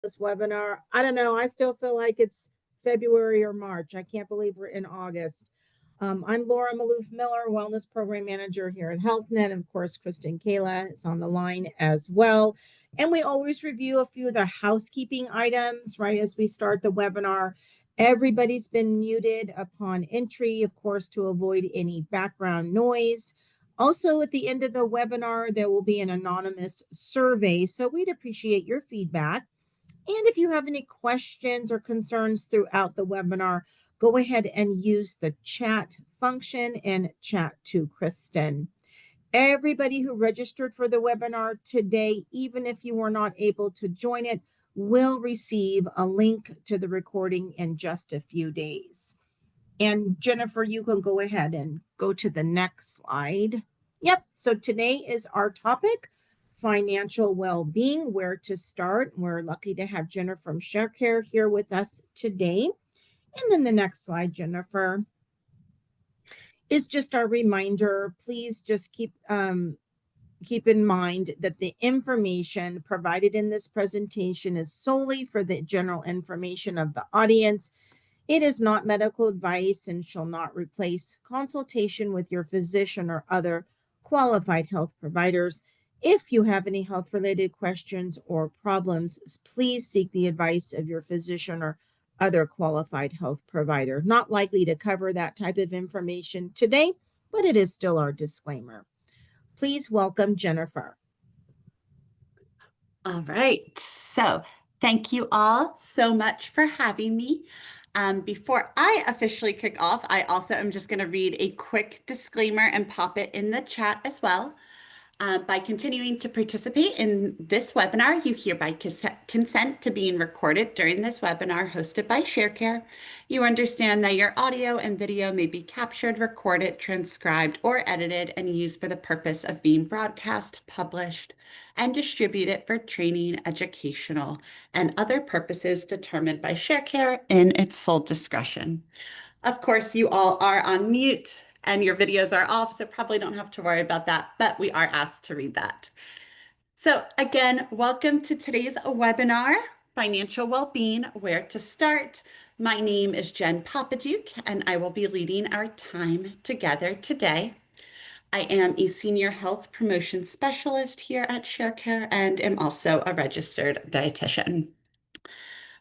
this webinar. I don't know. I still feel like it's February or March. I can't believe we're in August. I'm Laura Maloof Miller, Wellness Program Manager here at HealthNet. And of course, Kristen Kayla is on the line as well. And we always review a few of the housekeeping items right as we start the webinar. Everybody's been muted upon entry, of course, to avoid any background noise. Also, at the end of the webinar, there will be an anonymous survey. So we'd appreciate your feedback. And if you have any questions or concerns throughout the webinar, go ahead and use the chat function and chat to Kristen. Everybody who registered for the webinar today, even if you were not able to join it, will receive a link to the recording in just a few days. And Jennifer, you can go ahead and go to the next slide. Yep, so today is our topic, financial well-being, where to start. We're lucky to have Jennifer from Sharecare here with us today. And then the next slide, Jennifer, is just our reminder. Please just keep in mind that the information provided in this presentation is solely for the general information of the audience. It is not medical advice and shall not replace consultation with your physician or other qualified health providers. If you have any health-related questions or problems, please seek the advice of your physician or other qualified health provider. Not likely to cover that type of information today, but it is still our disclaimer. Please welcome Jennifer. All right, so thank you all so much for having me. Before I officially kick off, I also am just going to read a quick disclaimer and pop it in the chat as well. By continuing to participate in this webinar, you hereby consent to being recorded during this webinar hosted by Sharecare. You understand that your audio and video may be captured, recorded, transcribed, or edited and used for the purpose of being broadcast, published, and distributed for training, educational, and other purposes determined by Sharecare in its sole discretion. Of course, you all are on mute and your videos are off, so probably don't have to worry about that, but we are asked to read that. So again, welcome to today's webinar, Financial Wellbeing, Where to Start. My name is Jen Papaduke, and I will be leading our time together today. I am a Senior Health Promotion Specialist here at Sharecare and am also a registered dietitian.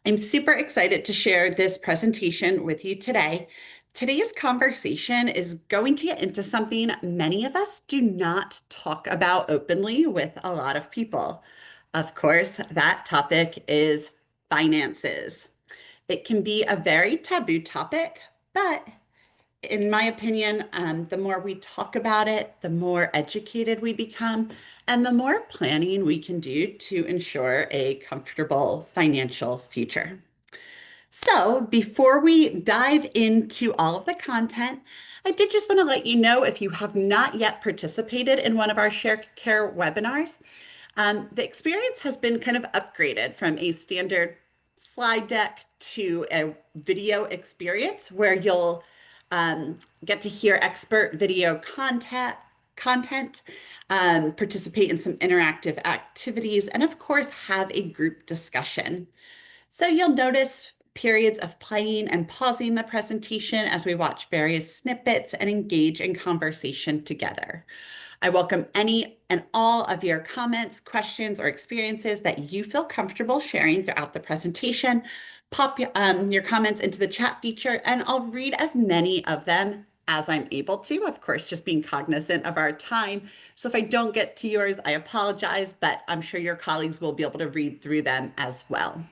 I'm super excited to share this presentation with you today. Today's conversation is going to get into something many of us do not talk about openly with a lot of people. Of course, that topic is finances. It can be a very taboo topic, but in my opinion, the more we talk about it, the more educated we become, and the more planning we can do to ensure a comfortable financial future. So before we dive into all of the content, I did just want to let you know if you have not yet participated in one of our Sharecare webinars, the experience has been kind of upgraded from a standard slide deck to a video experience where you'll get to hear expert video content, participate in some interactive activities, and of course have a group discussion. So you'll notice periods of playing and pausing the presentation as we watch various snippets and engage in conversation together. I welcome any and all of your comments, questions, or experiences that you feel comfortable sharing throughout the presentation. Pop your comments into the chat feature, and I'll read as many of them as I'm able to, of course, just being cognizant of our time. So if I don't get to yours, I apologize, but I'm sure your colleagues will be able to read through them as well.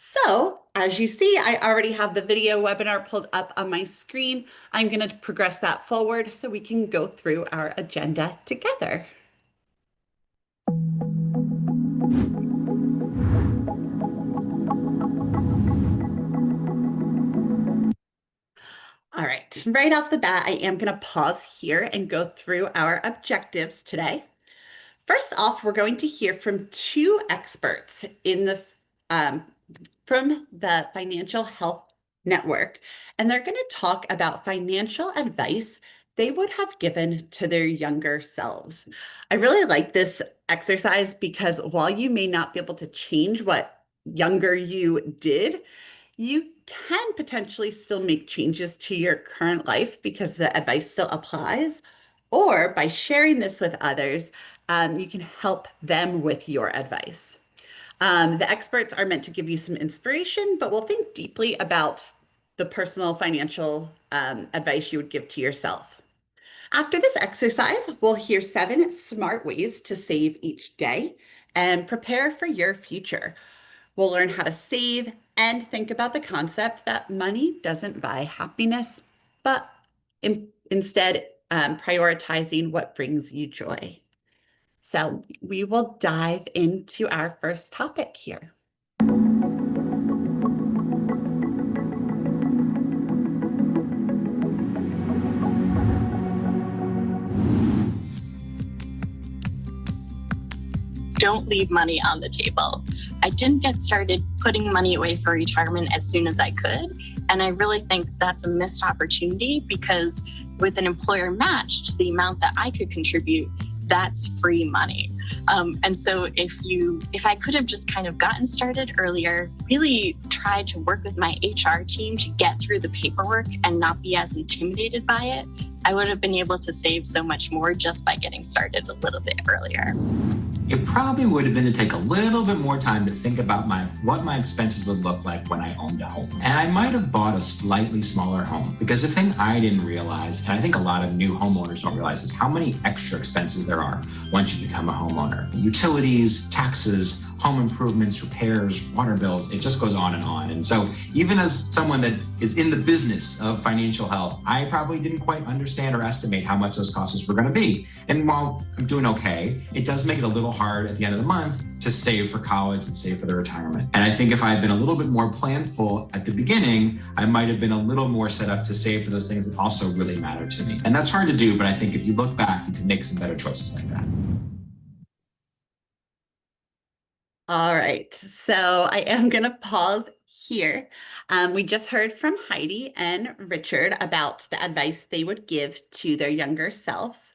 So as you see, I already have the video webinar pulled up on my screen. I'm going to progress that forward so we can go through our agenda together. All right off the bat, I am going to pause here and go through our objectives today. First off, we're going to hear from two experts in the from the Financial Health Network, and they're going to talk about financial advice they would have given to their younger selves. I really like this exercise because while you may not be able to change what younger you did, you can potentially still make changes to your current life because the advice still applies. Or by sharing this with others, you can help them with your advice. The experts are meant to give you some inspiration, but we'll think deeply about the personal financial advice you would give to yourself. After this exercise, we'll hear 7 smart ways to save each day and prepare for your future. We'll learn how to save and think about the concept that money doesn't buy happiness, but instead prioritizing what brings you joy. So we will dive into our first topic here. Don't leave money on the table. I didn't get started putting money away for retirement as soon as I could. And I really think that's a missed opportunity because with an employer match to the amount that I could contribute, that's free money. And so if I could have just kind of gotten started earlier, really tried to work with my HR team to get through the paperwork and not be as intimidated by it, I would have been able to save so much more just by getting started a little bit earlier. It probably would have been to take a little bit more time to think about what my expenses would look like when I owned a home. And I might have bought a slightly smaller home because the thing I didn't realize, and I think a lot of new homeowners don't realize, is how many extra expenses there are once you become a homeowner. Utilities, taxes, home improvements, repairs, water bills, it just goes on and on. And so even as someone that is in the business of financial health, I probably didn't quite understand or estimate how much those costs were going to be. And while I'm doing okay, it does make it a little hard at the end of the month to save for college and save for the retirement. And I think if I had been a little bit more planful at the beginning, I might have been a little more set up to save for those things that also really matter to me. And that's hard to do, but I think if you look back, you can make some better choices like that. All right, so I am going to pause here. We just heard from Heidi and Richard about the advice they would give to their younger selves.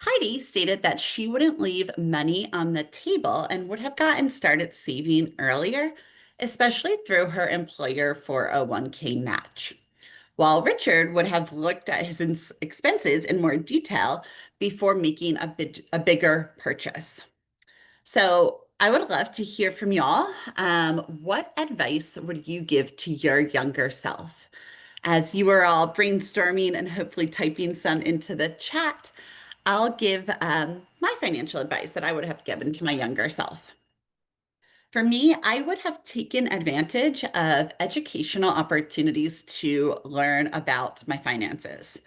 Heidi stated that she wouldn't leave money on the table and would have gotten started saving earlier, especially through her employer 401k match. While Richard would have looked at his expenses in more detail before making a bigger purchase. So I would love to hear from y'all. What advice would you give to your younger self? As you are all brainstorming and hopefully typing some into the chat, I'll give my financial advice that I would have given to my younger self. For me, I would have taken advantage of educational opportunities to learn about my finances.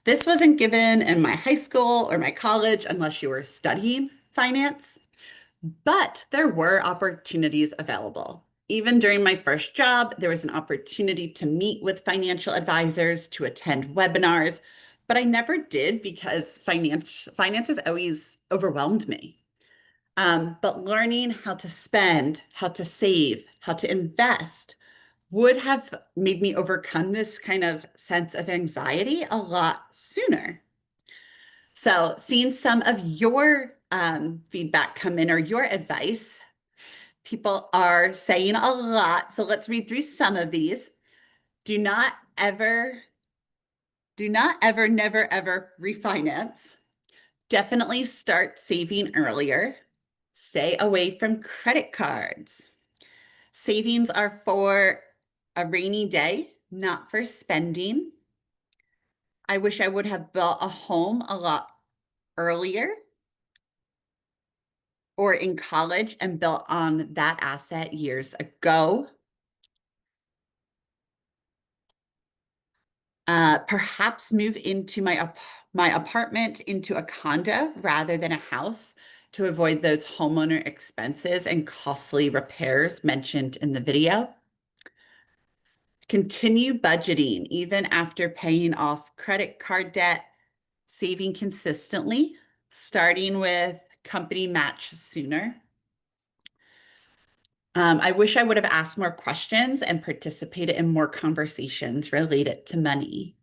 This wasn't given in my high school or my college unless you were studying finance. But there were opportunities available. Even during my first job, there was an opportunity to meet with financial advisors, to attend webinars, but I never did because finances always overwhelmed me. But learning how to spend, how to save, how to invest would have made me overcome this kind of sense of anxiety a lot sooner. So seeing some of your feedback come in or your advice, people are saying a lot. So let's read through some of these. Do not ever, never, ever refinance. Definitely start saving earlier. Stay away from credit cards. Savings are for a rainy day, not for spending. I wish I would have built a home a lot earlier or in college and built on that asset years ago. Perhaps move into my apartment into a condo rather than a house to avoid those homeowner expenses and costly repairs mentioned in the video. Continue budgeting even after paying off credit card debt, saving consistently, starting with company match sooner. I wish I would have asked more questions and participated in more conversations related to money.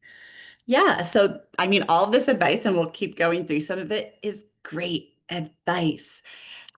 Yeah, so I mean, all of this advice, and we'll keep going through some of it, is great advice.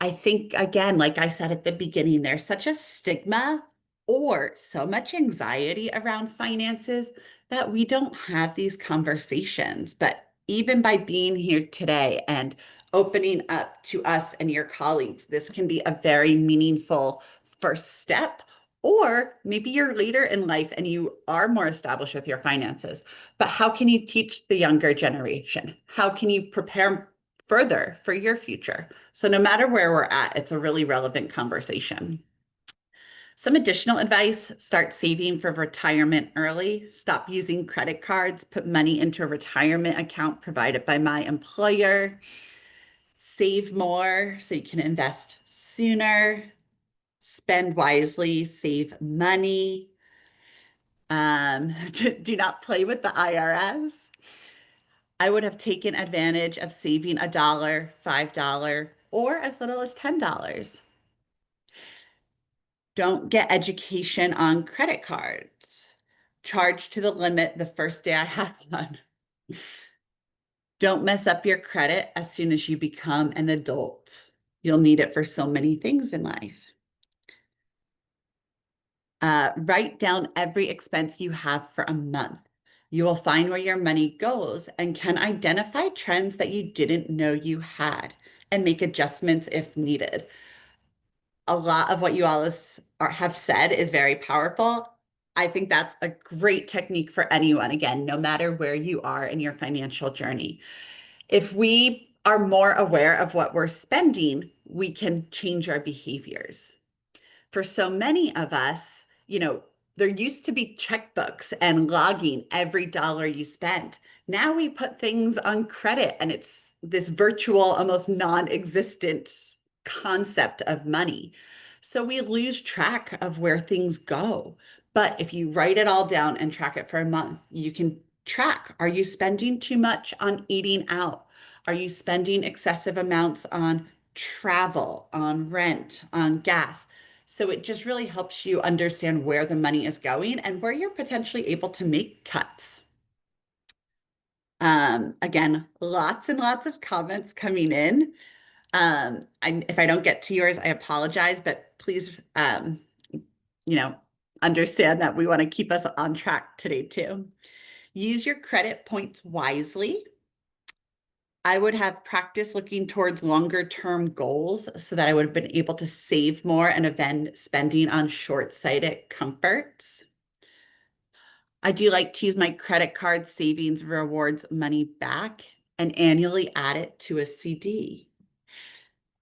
I think, again, like I said at the beginning, there's such a stigma or so much anxiety around finances that we don't have these conversations. But even by being here today and opening up to us and your colleagues, this can be a very meaningful first step. Or maybe you're later in life and you are more established with your finances. But how can you teach the younger generation? How can you prepare further for your future? So no matter where we're at, it's a really relevant conversation. Some additional advice: start saving for retirement early. Stop using credit cards. Put money into a retirement account provided by my employer. Save more so you can invest sooner. Spend wisely, save money. Do not play with the IRS. I would have taken advantage of saving $1, $5, or as little as $10. Don't get education on credit cards. Charge to the limit the first day I had one. Don't mess up your credit as soon as you become an adult. You'll need it for so many things in life. Write down every expense you have for a month. You will find where your money goes and can identify trends that you didn't know you had and make adjustments if needed. A lot of what you all have said is very powerful. I think that's a great technique for anyone, again, no matter where you are in your financial journey. If we are more aware of what we're spending, we can change our behaviors. For so many of us, there used to be checkbooks and logging every dollar you spent. Now we put things on credit and it's this virtual, almost non-existent concept of money. So we lose track of where things go. But if you write it all down and track it for a month, you can track. Are you spending too much on eating out? Are you spending excessive amounts on travel, on rent, on gas? So it just really helps you understand where the money is going and where you're potentially able to make cuts. Again, lots and lots of comments coming in. If I don't get to yours, I apologize, but please, understand that we want to keep us on track today too. Use your credit points wisely. I would have practiced looking towards longer term goals so that I would have been able to save more and avoid spending on short-sighted comforts. I do like to use my credit card savings rewards money back and annually add it to a CD.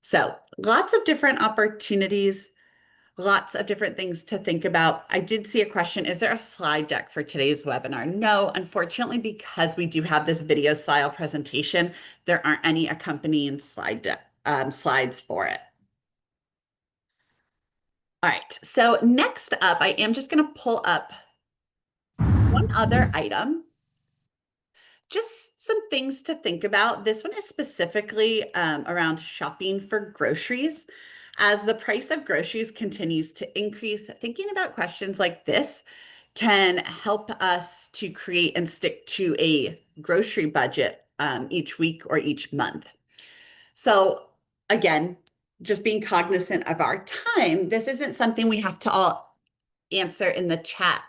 So lots of different opportunities, lots of different things to think about. I did see a question: is there a slide deck for today's webinar? No, unfortunately, because we do have this video style presentation, there aren't any accompanying slides for it. All right, so next up, I am just going to pull up one other item. Just some things to think about. This one is specifically around shopping for groceries. As the price of groceries continues to increase, thinking about questions like this can help us to create and stick to a grocery budget each week or each month. So again, just being cognizant of our time, this isn't something we have to all answer in the chat.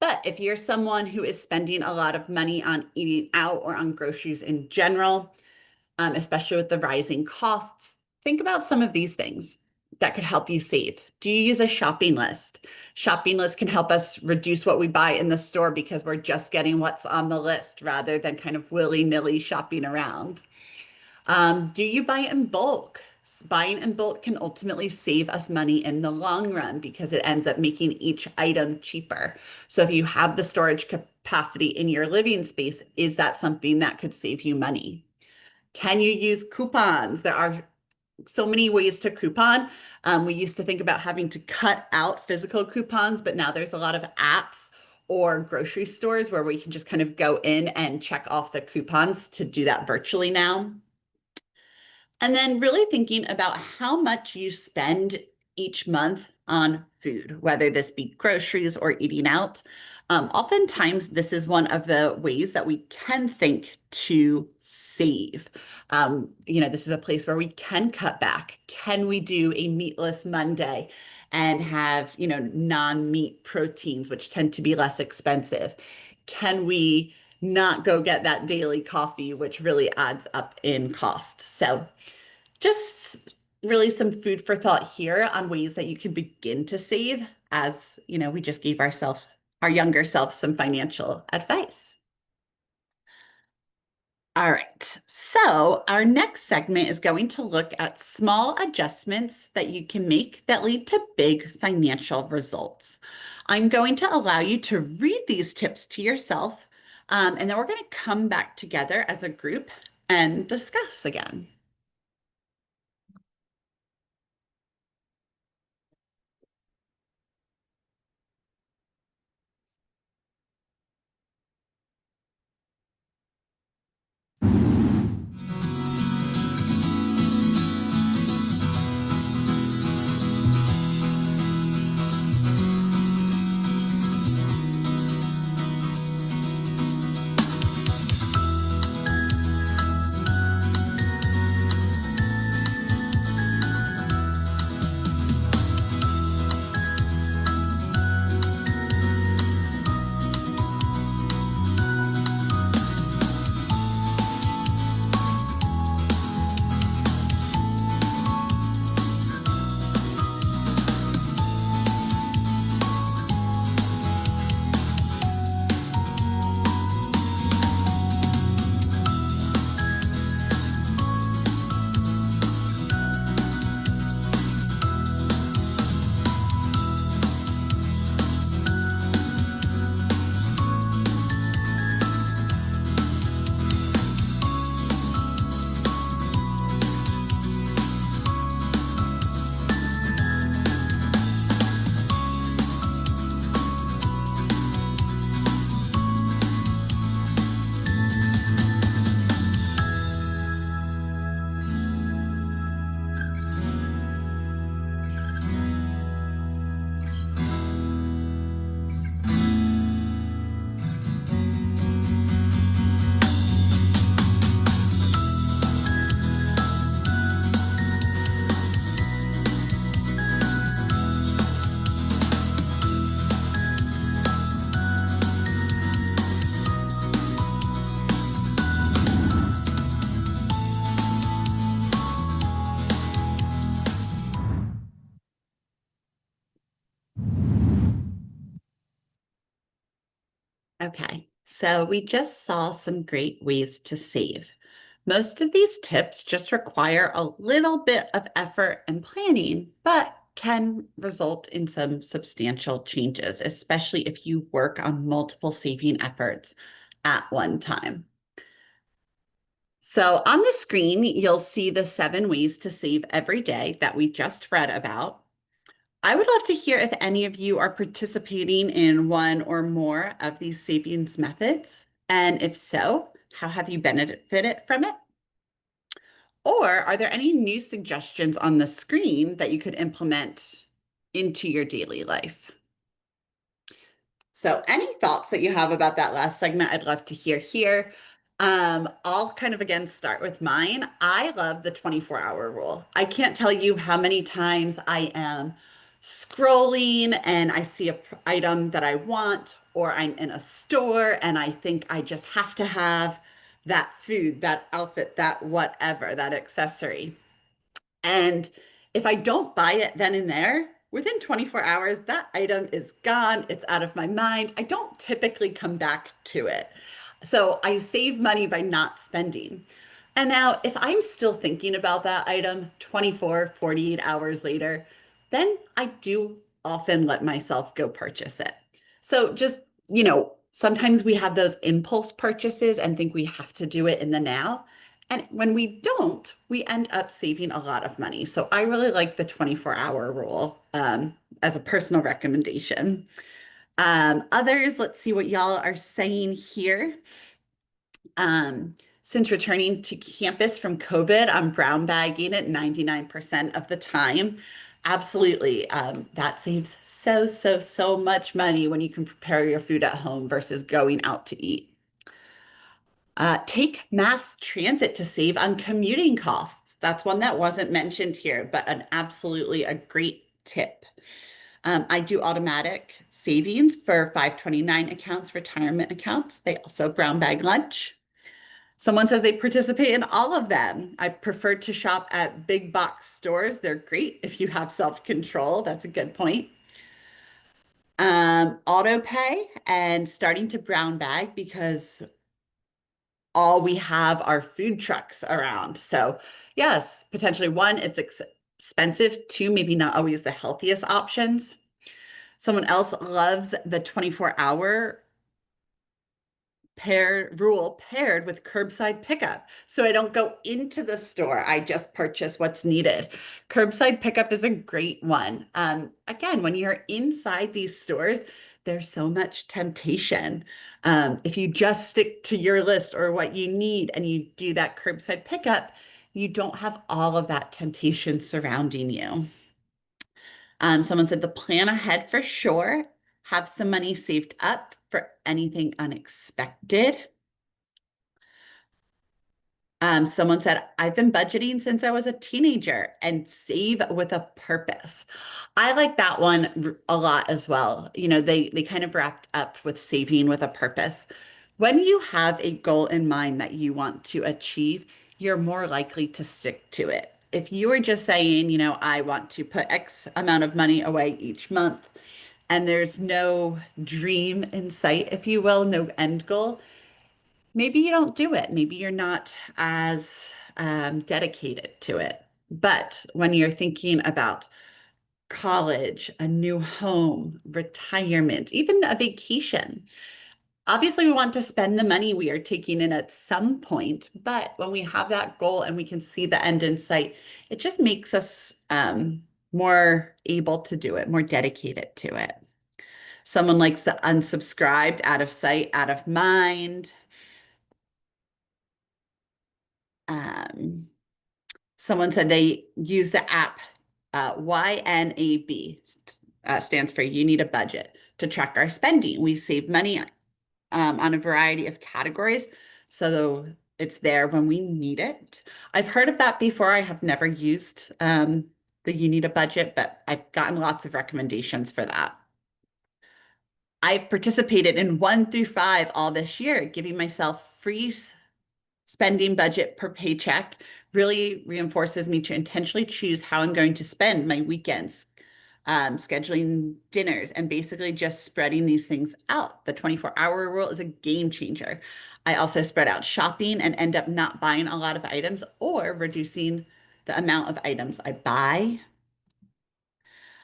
But if you're someone who is spending a lot of money on eating out or on groceries in general, especially with the rising costs, think about some of these things that could help you save. Do you use a shopping list? Shopping lists can help us reduce what we buy in the store because we're just getting what's on the list rather than kind of willy-nilly shopping around. Do you buy in bulk? Buying in bulk can ultimately save us money in the long run because it ends up making each item cheaper. So if you have the storage capacity in your living space, is that something that could save you money? Can you use coupons? There are so many ways to coupon. We used to think about having to cut out physical coupons, but now there's a lot of apps or grocery stores where we can just kind of go in and check off the coupons to do that virtually now. And then really thinking about how much you spend each month on food, whether this be groceries or eating out. Oftentimes, this is one of the ways that we can think to save. This is a place where we can cut back. Can we do a meatless Monday and have, non-meat proteins, which tend to be less expensive? Can we not go get that daily coffee, which really adds up in cost? So just really some food for thought here on ways that you can begin to save, as we just gave our younger selves some financial advice. All right, so our next segment is going to look at small adjustments that you can make that lead to big financial results. I'm going to allow you to read these tips to yourself, and then we're going to come back together as a group and discuss again. Okay, so we just saw some great ways to save. Most of these tips just require a little bit of effort and planning, but can result in some substantial changes, especially if you work on multiple saving efforts at one time. So on the screen, you'll see the 7 ways to save every day that we just read about. I would love to hear if any of you are participating in one or more of these savings methods. And if so, how have you benefited from it? Or are there any new suggestions on the screen that you could implement into your daily life? So any thoughts that you have about that last segment, I'd love to hear here. I'll kind of again start with mine. I love the 24-hour rule. I can't tell you how many times I am scrolling and I see a item that I want, or I'm in a store and I think I just have to have that food, that outfit, that whatever, that accessory. And if I don't buy it then and there, within 24 hours, that item is gone. It's out of my mind. I don't typically come back to it. So I save money by not spending. And now if I'm still thinking about that item 24, 48 hours later, then I do often let myself go purchase it. So just, sometimes we have those impulse purchases and think we have to do it in the now. And when we don't, we end up saving a lot of money. So I really like the 24-hour rule as a personal recommendation. Others, let's see what y'all are saying here. Since returning to campus from COVID, I'm brown bagging it 99% of the time. Absolutely. That saves so much money when you can prepare your food at home versus going out to eat. Take mass transit to save on commuting costs. That's one that wasn't mentioned here, but an absolutely a great tip. I do automatic savings for 529 accounts, retirement accounts. They also brown bag lunch. Someone says they participate in all of them. I prefer to shop at big box stores. They're great if you have self-control. That's a good point. Auto pay and starting to brown bag because all we have are food trucks around. So yes, potentially one, it's expensive. Two, maybe not always the healthiest options. Someone else loves the 24-hour rule paired with curbside pickup. So I don't go into the store. I just purchase what's needed. Curbside pickup is a great one. Again, when you're inside these stores, there's so much temptation. If you just stick to your list or what you need and you do that curbside pickup, you don't have all of that temptation surrounding you. Someone said the plan ahead for sure. Have some money saved up for anything unexpected. Someone said, I've been budgeting since I was a teenager and save with a purpose. I like that one a lot as well. You know, they kind of wrapped up with saving with a purpose. When you have a goal in mind that you want to achieve, you're more likely to stick to it. If you are just saying, you know, I want to put X amount of money away each month, and there's no dream in sight, if you will, no end goal, maybe you don't do it. Maybe you're not as dedicated to it. But when you're thinking about college, a new home, retirement, even a vacation, obviously we want to spend the money we are taking in at some point. But when we have that goal and we can see the end in sight, it just makes us more able to do it, more dedicated to it. Someone likes the unsubscribed, out of sight, out of mind. Someone said they use the app YNAB, stands for You Need a Budget, to track our spending. We save money on a variety of categories, so it's there when we need it. I've heard of that before. I have never used the You Need a Budget, but I've gotten lots of recommendations for that. I've participated in 1 through 5 all this year, giving myself free spending budget per paycheck really reinforces me to intentionally choose how I'm going to spend my weekends, scheduling dinners, and basically just spreading these things out. The 24-hour rule is a game changer. I also spread out shopping and end up not buying a lot of items or reducing the amount of items I buy.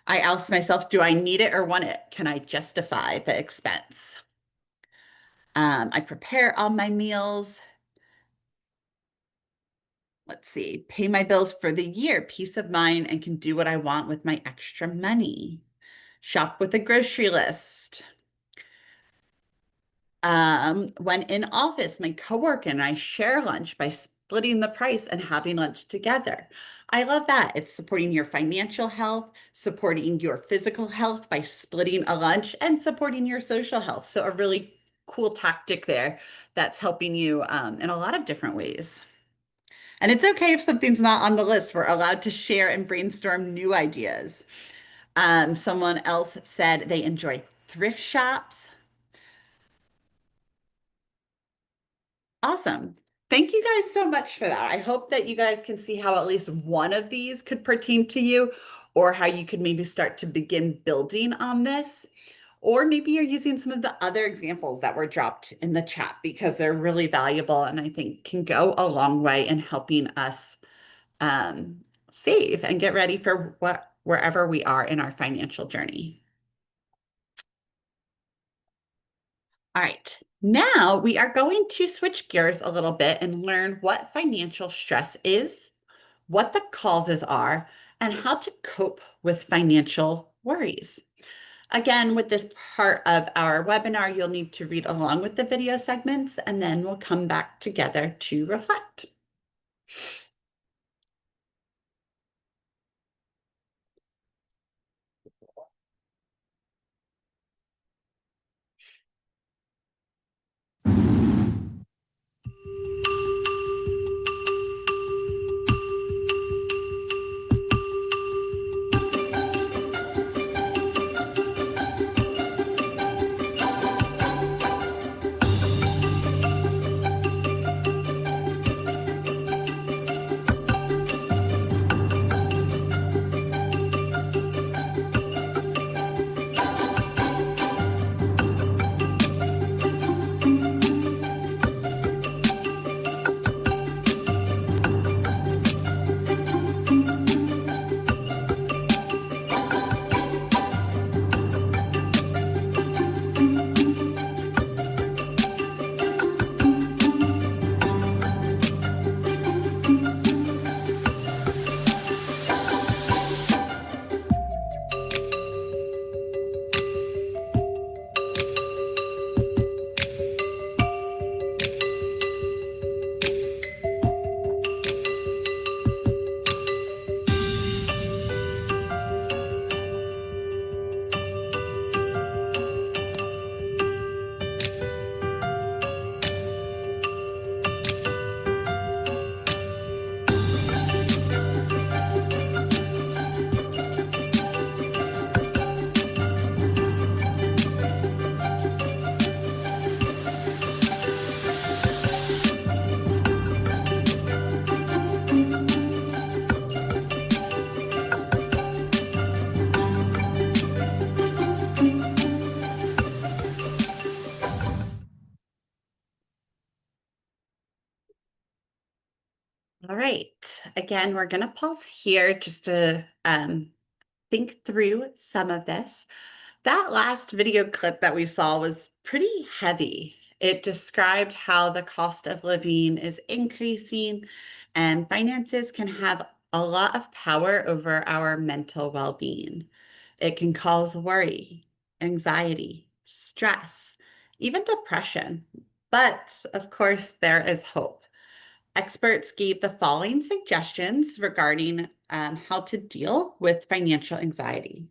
I ask myself, do I need it or want it? Can I justify the expense? I prepare all my meals. Let's see, pay my bills for the year, peace of mind, and can do what I want with my extra money. Shop with a grocery list. When in office, my coworker and I share lunch by splitting the price and having lunch together. I love that. It's supporting your financial health, supporting your physical health by splitting a lunch, and supporting your social health. So a really cool tactic there that's helping you in a lot of different ways. And it's okay if something's not on the list. We're allowed to share and brainstorm new ideas. Someone else said they enjoy thrift shops. Awesome. Thank you guys so much for that. I hope that you guys can see how at least one of these could pertain to you, or how you could maybe start to begin building on this. Or maybe you're using some of the other examples that were dropped in the chat because they're really valuable and I think can go a long way in helping us save and get ready for wherever we are in our financial journey. All right, now we are going to switch gears a little bit and learn what financial stress is, what the causes are, and how to cope with financial worries. Again, with this part of our webinar, you'll need to read along with the video segments, and then we'll come back together to reflect. All right. Again, we're going to pause here just to think through some of this. That last video clip that we saw was pretty heavy. It described how the cost of living is increasing and finances can have a lot of power over our mental well-being. It can cause worry, anxiety, stress, even depression. But of course, there is hope. Experts gave the following suggestions regarding how to deal with financial anxiety.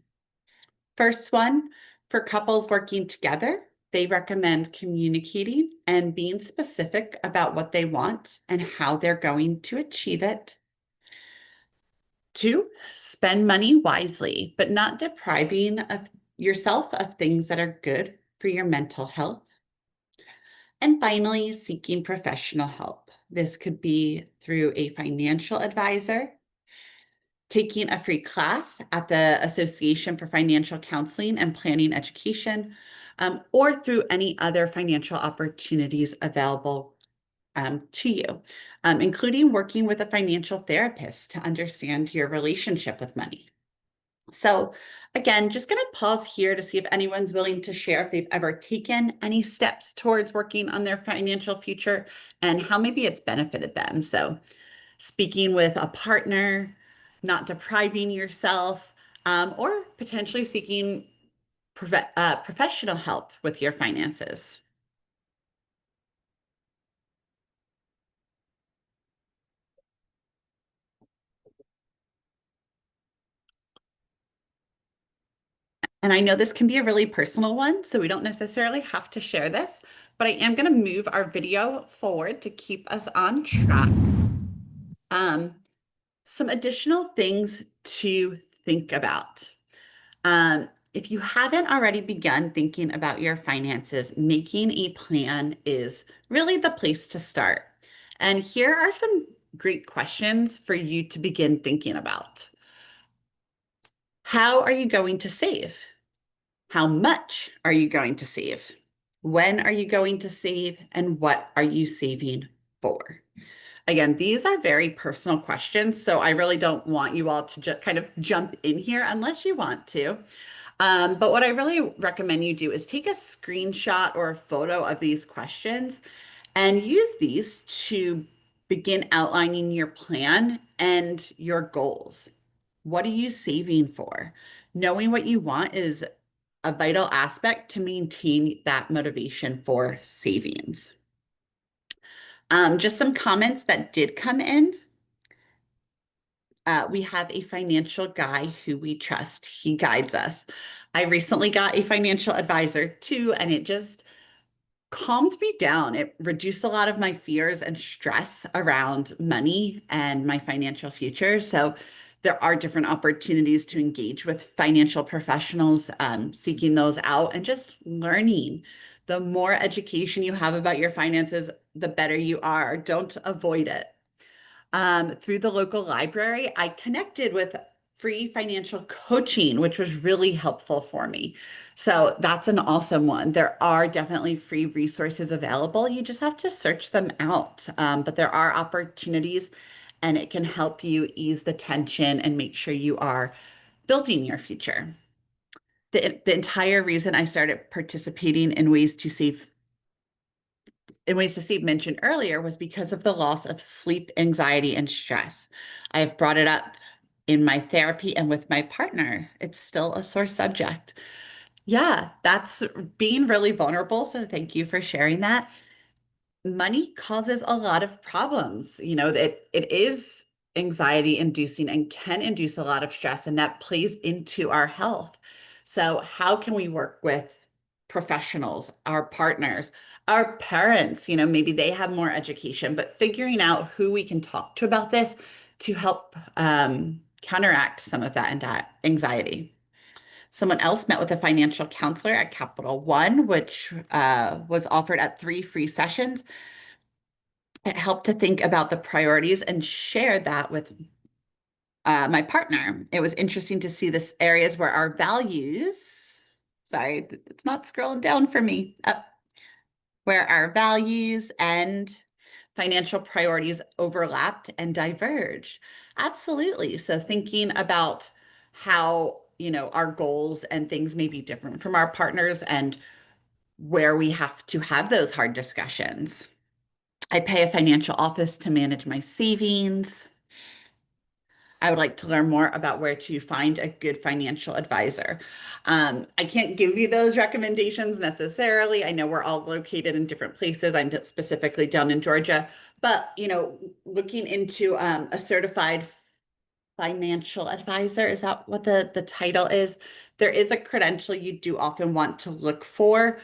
First one, for couples working together, they recommend communicating and being specific about what they want and how they're going to achieve it. 2, spend money wisely, but not depriving of yourself of things that are good for your mental health. And finally, seeking professional help. This could be through a financial advisor, taking a free class at the Association for Financial Counseling and Planning Education, or through any other financial opportunities available to you, including working with a financial therapist to understand your relationship with money. So again, just going to pause here to see if anyone's willing to share if they've ever taken any steps towards working on their financial future and how maybe it's benefited them. So speaking with a partner, not depriving yourself, or potentially seeking professional help with your finances. And I know this can be a really personal one, so we don't necessarily have to share this, but I am going to move our video forward to keep us on track. Some additional things to think about. If you haven't already begun thinking about your finances, making a plan is really the place to start. And here are some great questions for you to begin thinking about. How are you going to save? How much are you going to save? When are you going to save? And what are you saving for? Again, these are very personal questions, so I really don't want you all to just kind of jump in here unless you want to. But what I really recommend you do is take a screenshot or a photo of these questions and use these to begin outlining your plan and your goals. What are you saving for? Knowing what you want is a vital aspect to maintain that motivation for savings. Just some comments that did come in. We have a financial guy who we trust. He guides us. I recently got a financial advisor too, and it just calmed me down. It reduced a lot of my fears and stress around money and my financial future. So there are different opportunities to engage with financial professionals, seeking those out and just learning. The more education you have about your finances, the better you are. Don't avoid it. Through the local library, I connected with free financial coaching, which was really helpful for me. So that's an awesome one. There are definitely free resources available. You just have to search them out. But there are opportunities and it can help you ease the tension and make sure you are building your future. The entire reason I started participating in Ways to Save mentioned earlier was because of the loss of sleep, anxiety, and stress. I have brought it up in my therapy and with my partner. It's still a sore subject. Yeah, that's being really vulnerable. So thank you for sharing that. Money causes a lot of problems. You know, it is anxiety inducing and can induce a lot of stress, and that plays into our health. So how can we work with professionals, our partners, our parents? You know, maybe they have more education, but figuring out who we can talk to about this to help counteract some of that anxiety. Someone else met with a financial counselor at Capital One, which was offered at 3 free sessions. It helped to think about the priorities and share that with my partner. It was interesting to see this areas where our values, sorry, it's not scrolling down for me, where our values and financial priorities overlapped and diverged? Absolutely. So thinking about how, our goals and things may be different from our partners and where we have to have those hard discussions. I pay a financial office to manage my savings. I would like to learn more about where to find a good financial advisor. I can't give you those recommendations necessarily. I know we're all located in different places. I'm specifically down in Georgia, but looking into a certified financial advisor, is that what the title is? There is a credential you do often want to look for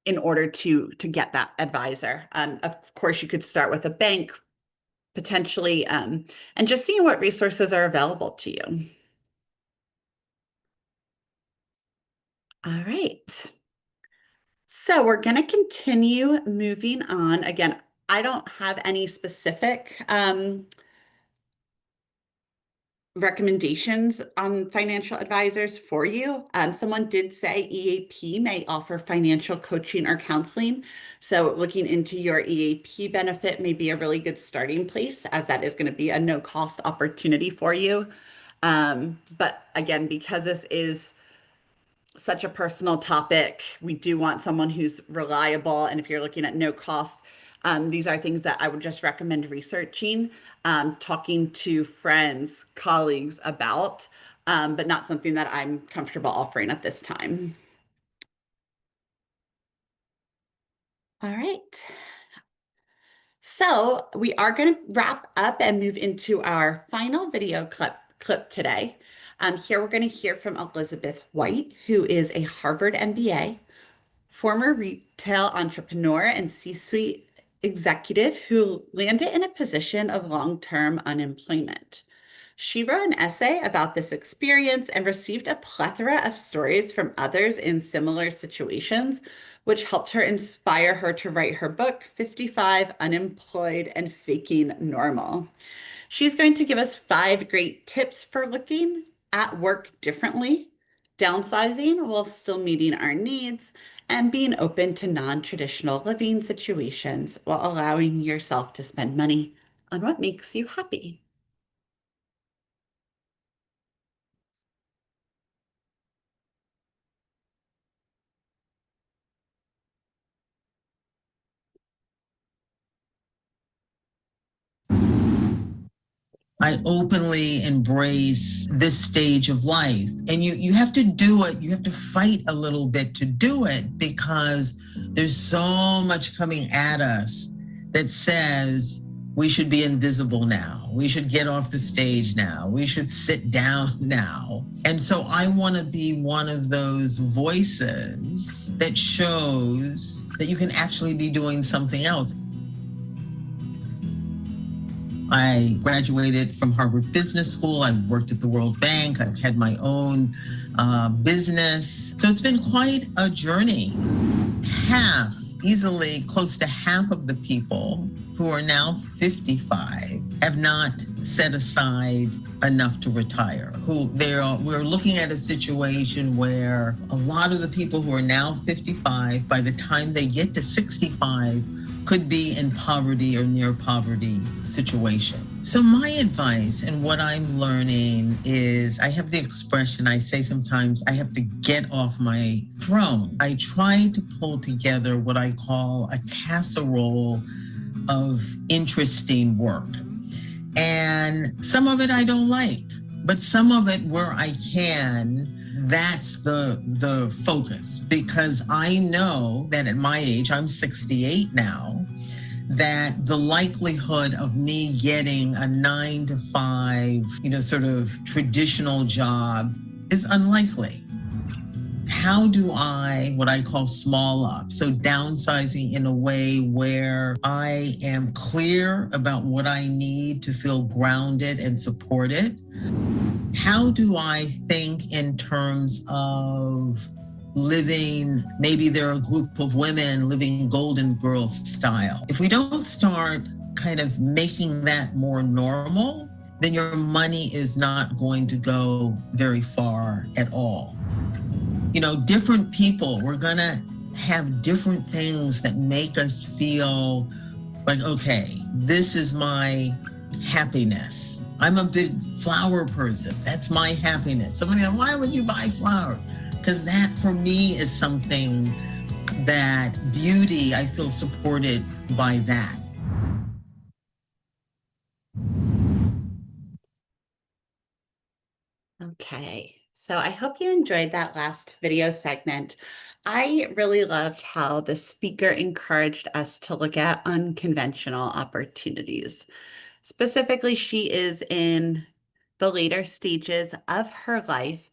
in order to get that advisor. Of course, you could start with a bank, potentially, and just seeing what resources are available to you. All right. So we're going to continue moving on. Again, I don't have any specific recommendations on financial advisors for you. Someone did say EAP may offer financial coaching or counseling. So looking into your EAP benefit may be a really good starting place, as that is going to be a no-cost opportunity for you. But again, because this is such a personal topic, we do want someone who's reliable. And if you're looking at no cost, these are things that I would just recommend researching, talking to friends, colleagues about, but not something that I'm comfortable offering at this time. All right. So we are going to wrap up and move into our final video clip today. Here we're going to hear from Elizabeth White, who is a Harvard MBA, former retail entrepreneur and C-suite executive who landed in a position of long-term unemployment. She wrote an essay about this experience and received a plethora of stories from others in similar situations, which helped her inspire her to write her book, 55 Unemployed and Faking Normal. She's going to give us 5 great tips for looking at work differently, downsizing while still meeting our needs, and being open to non-traditional living situations while allowing yourself to spend money on what makes you happy. I openly embrace this stage of life. And you have to do it. You have to fight a little bit to do it, because there's so much coming at us that says we should be invisible now. We should get off the stage now. We should sit down now. And so I want to be one of those voices that shows that you can actually be doing something else. I graduated from Harvard Business School. I've worked at the World Bank. I've had my own business. So it's been quite a journey. Easily close to half of the people who are now 55 have not set aside enough to retire. We're looking at a situation where a lot of the people who are now 55, by the time they get to 65, could be in poverty or near poverty situation. So my advice and what I'm learning is, I have the expression, I say sometimes, I have to get off my throne. I try to pull together what I call a casserole of interesting work. And some of it I don't like, but some of it where I can, that's the focus, because I know that at my age, I'm 68 now, that the likelihood of me getting a 9-to-5, sort of traditional job is unlikely. How do I, what I call small up, so downsizing in a way where I am clear about what I need to feel grounded and supported? How do I think in terms of living, maybe there are a group of women living Golden Girl style. If we don't start kind of making that more normal, then your money is not going to go very far at all. Different people, we're gonna have different things that make us feel like, okay, this is my happiness. I'm a big flower person. That's my happiness. Somebody said, why would you buy flowers? Because that for me is something that beauty, I feel supported by that. Okay, so I hope you enjoyed that last video segment. I really loved how the speaker encouraged us to look at unconventional opportunities. Specifically, she is in the later stages of her life,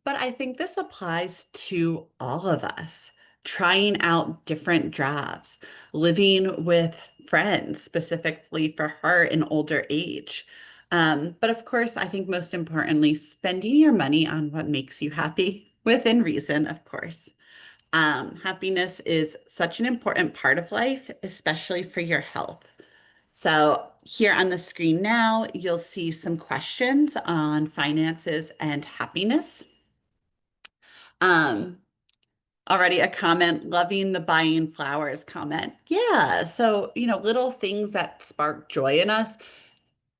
but I think this applies to all of us. Trying out different jobs, living with friends, specifically for her in older age. But of course, I think most importantly, spending your money on what makes you happy within reason, of course. Happiness is such an important part of life, especially for your health. So here on the screen now, you'll see some questions on finances and happiness. Already a comment, loving the buying flowers comment. Yeah, so, little things that spark joy in us.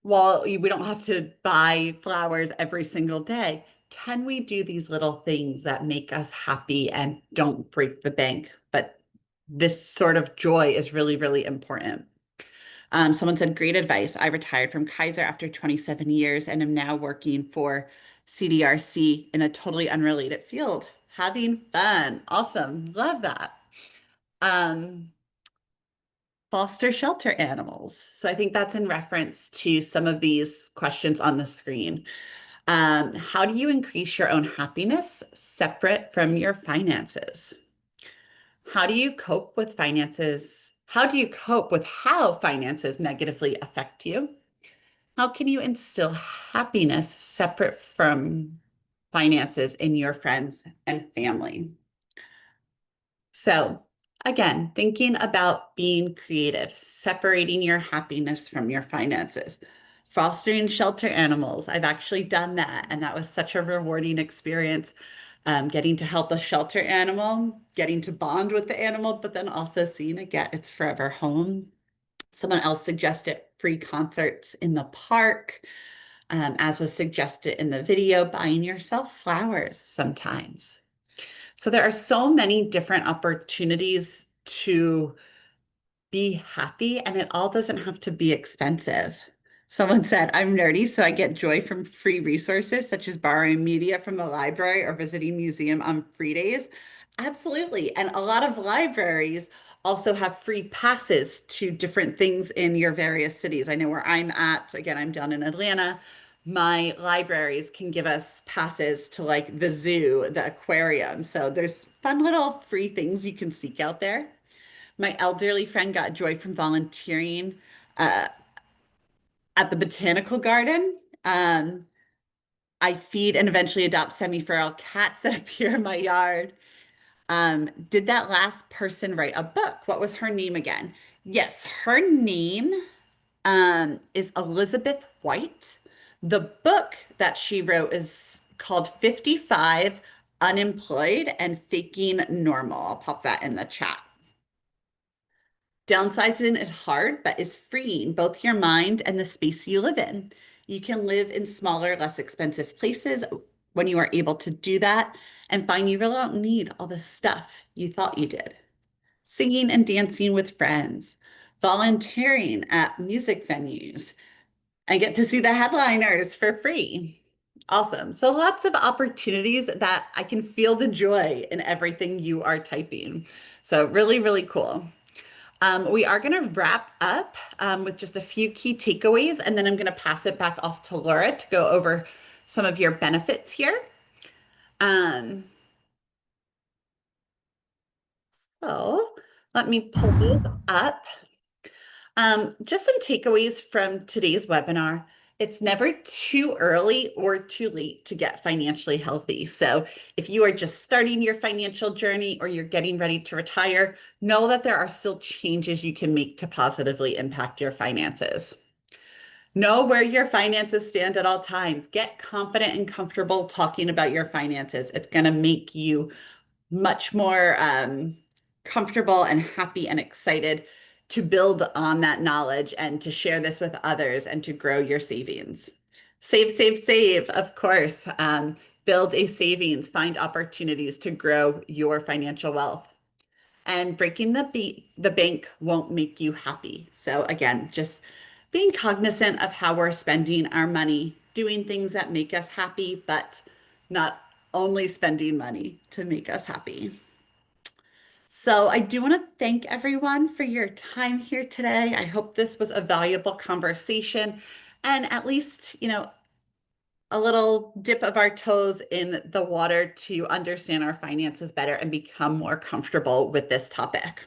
While we don't have to buy flowers every single day, can we do these little things that make us happy and don't break the bank? But this sort of joy is really, really important. Someone said, great advice. I retired from Kaiser after 27 years and am now working for CDRC in a totally unrelated field. Having fun. Awesome. Love that. Foster shelter animals. So I think that's in reference to some of these questions on the screen. How do you increase your own happiness separate from your finances? How do you cope with finances? How do you cope with how finances negatively affect you? How can you instill happiness separate from finances in your friends and family? So again, thinking about being creative, separating your happiness from your finances, fostering shelter animals. I've actually done that, and that was such a rewarding experience. Getting to help a shelter animal, getting to bond with the animal, but then also seeing it get its forever home. Someone else suggested free concerts in the park, as was suggested in the video, buying yourself flowers sometimes. So there are so many different opportunities to be happy, and it all doesn't have to be expensive. Someone said, I'm nerdy, so I get joy from free resources, such as borrowing media from the library or visiting museum on free days. Absolutely. And a lot of libraries also have free passes to different things in your various cities. I know where I'm at, again, I'm down in Atlanta. My libraries can give us passes to like the zoo, the aquarium. So there's fun little free things you can seek out there. My elderly friend got joy from volunteering at the botanical garden. I feed and eventually adopt semi-feral cats that appear in my yard. Did that last person write a book? What was her name again? Yes, her name is Elizabeth White. The book that she wrote is called 55 Unemployed and Faking Normal. I'll pop that in the chat. Downsizing is hard, but is freeing both your mind and the space you live in. You can live in smaller, less expensive places when you are able to do that and find you really don't need all the stuff you thought you did. Singing and dancing with friends, volunteering at music venues. I get to see the headliners for free. Awesome. So lots of opportunities that I can feel the joy in everything you are typing. So really, really cool. We are going to wrap up with just a few key takeaways, and then I'm going to pass it back off to Laura to go over some of your benefits here. So let me pull those up. Just some takeaways from today's webinar. It's never too early or too late to get financially healthy. So if you are just starting your financial journey or you're getting ready to retire, know that there are still changes you can make to positively impact your finances. Know where your finances stand at all times. Get confident and comfortable talking about your finances. It's going to make you much more comfortable and happy and excited to build on that knowledge and to share this with others and to grow your savings. Save, save, save, of course. Build a savings, find opportunities to grow your financial wealth. And breaking the bank won't make you happy. So again, just being cognizant of how we're spending our money, doing things that make us happy, but not only spending money to make us happy. So I do want to thank everyone for your time here today. I hope this was a valuable conversation and at least, a little dip of our toes in the water to understand our finances better and become more comfortable with this topic.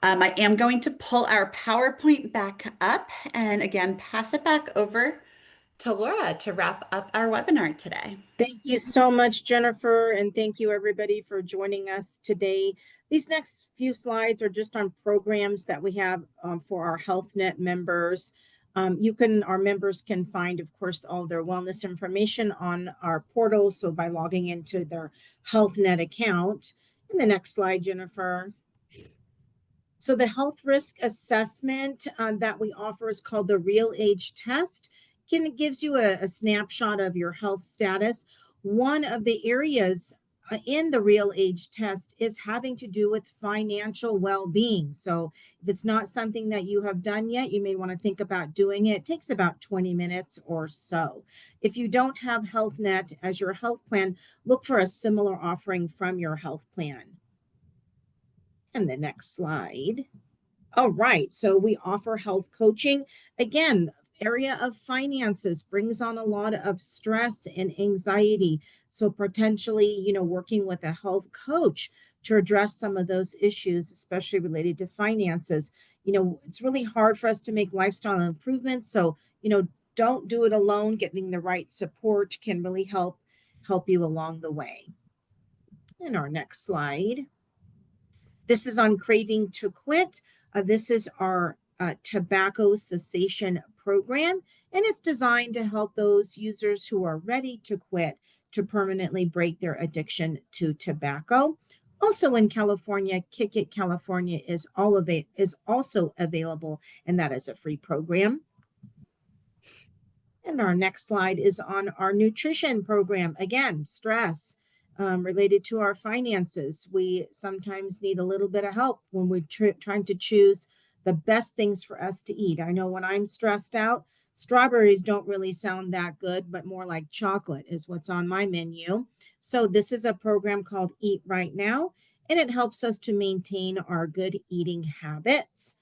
I am going to pull our PowerPoint back up and again, pass it back over to Laura to wrap up our webinar today. Thank you so much, Jennifer, and thank you everybody for joining us today. These next few slides are just on programs that we have for our HealthNet members. Our members can find, of course, all their wellness information on our portal. So by logging into their HealthNet account. And the next slide, Jennifer. So the health risk assessment that we offer is called the Real Age Test. It gives you a snapshot of your health status. One of the areas in the Real Age Test is having to do with financial well-being. So if it's not something that you have done yet, you may want to think about doing it. It takes about 20 minutes or so. If you don't have HealthNet as your health plan, look for a similar offering from your health plan. And the next slide. All right, so we offer health coaching. Again, area of finances brings on a lot of stress and anxiety. So potentially, working with a health coach to address some of those issues, especially related to finances. It's really hard for us to make lifestyle improvements. So, don't do it alone. Getting the right support can really help you along the way. And our next slide. This is on Craving to Quit. This is our tobacco cessation program, and it's designed to help those users who are ready to quit to permanently break their addiction to tobacco. Also in California, Kick It California is also available, and that is a free program. And our next slide is on our nutrition program. Again, stress related to our finances. We sometimes need a little bit of help when we're trying to choose the best things for us to eat. I know when I'm stressed out, strawberries don't really sound that good, but more like chocolate is what's on my menu. So this is a program called Eat Right Now, and it helps us to maintain our good eating habits.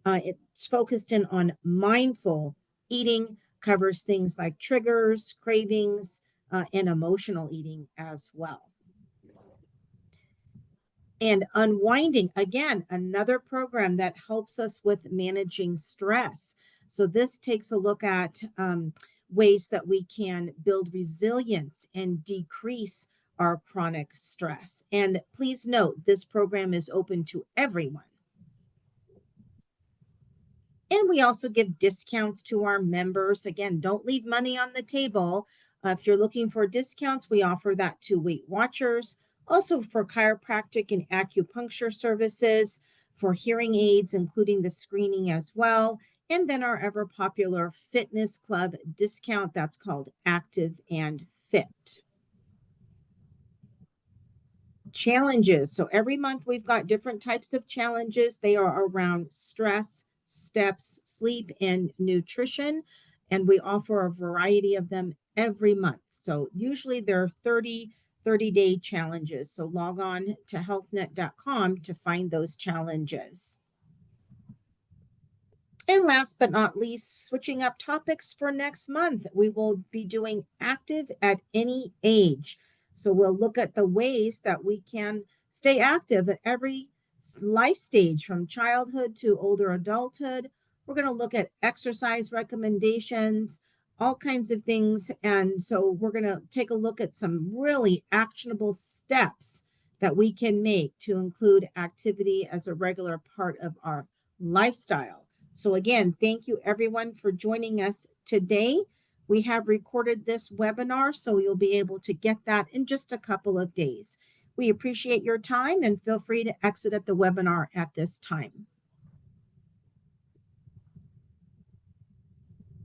It's focused in on mindful eating, covers things like triggers, cravings, and emotional eating as well. And unwinding, again, another program that helps us with managing stress. So this takes a look at ways that we can build resilience and decrease our chronic stress. And please note, this program is open to everyone. And we also give discounts to our members. Again, don't leave money on the table. If you're looking for discounts, we offer that to Weight Watchers. Also for chiropractic and acupuncture services, for hearing aids, including the screening as well. And then our ever popular fitness club discount that's called Active and Fit. Challenges. So every month we've got different types of challenges. They are around stress, steps, sleep, and nutrition. And we offer a variety of them every month. So usually there are 30-day challenges. So log on to healthnet.com to find those challenges. And last but not least, switching up topics for next month, we will be doing active at any age. So we'll look at the ways that we can stay active at every life stage, from childhood to older adulthood. We're going to look at exercise recommendations, all kinds of things. And so we're going to take a look at some really actionable steps that we can make to include activity as a regular part of our lifestyle. So again, thank you everyone for joining us today. We have recorded this webinar, so you'll be able to get that in just a couple of days. We appreciate your time and feel free to exit at the webinar at this time.